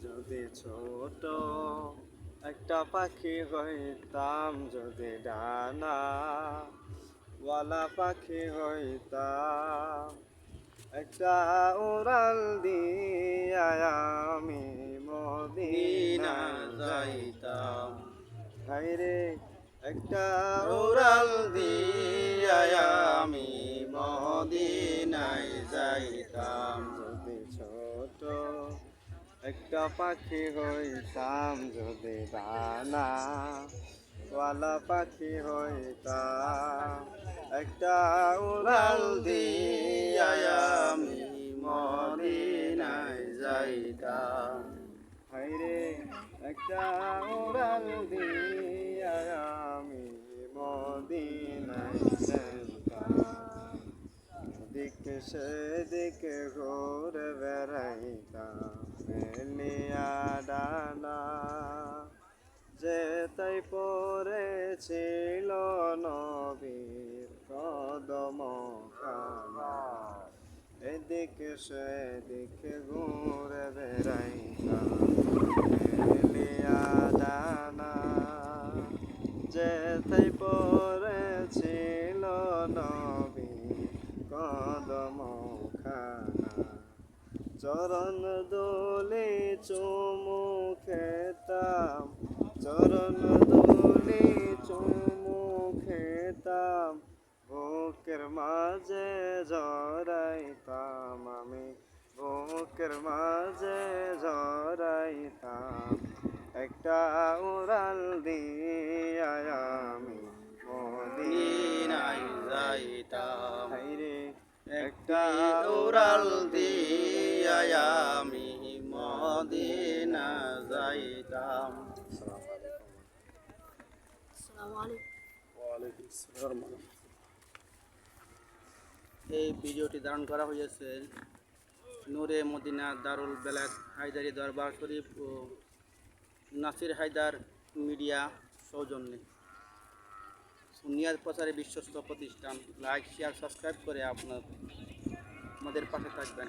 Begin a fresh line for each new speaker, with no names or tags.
যদি ছোট একটা পাখি হইতাম, যদি ডানা ওয়ালা পাখি হইতাম, একটা উড়াল দিয়া আমি মদিনা যাইতাম। হায়রে একটা উড়াল দিয়া আমি মদিনায় যাইতাম। যদি ছোট একটা পাখি হইতাম, যদি ডানা ওয়ালা পাখি হইতাম, একটা উড়াল দিয়া আমি মদিনায় যাইতাম। হায়রে একটা উড়াল দিয়া আমি মদিনায় যাইতাম। দিকে সেদিকে ঘুরে বেড়াইতাম মেলিয়া ডানা, যে তাই পড়েছিল নবীর কদম খানা। এদিকে সেদিকে ঘুরে বেড়াইতাম মেলিয়া ডানা, যে তাই পড়েছিল নবীর কদম খানা। চরণ দোলে চুমু খেতাম, চরণ দোলে চুমু খেতাম, বুকের মাঝে জড়াইতাম আমি, বুকের মাঝে জড়াইতাম। একটা উড়াল দিয়া আমি মদিনায় যাইতাম। হায়রে একটা উড়াল দিয়া আমি মদিনা যাইতাম।
এই ভিডিওটি ধারণ করা হয়েছে নূরে মদিনা দারুল বেলায়েত হায়দারি দরবার শরীফ ও নাসির হায়দার মিডিয়া সৌজন্যে। সুনিয়াদ প্রচারে বিশ্বস্ত প্রতিষ্ঠান। লাইক, শেয়ার, সাবস্ক্রাইব করে আমাদের পাশে থাকবেন।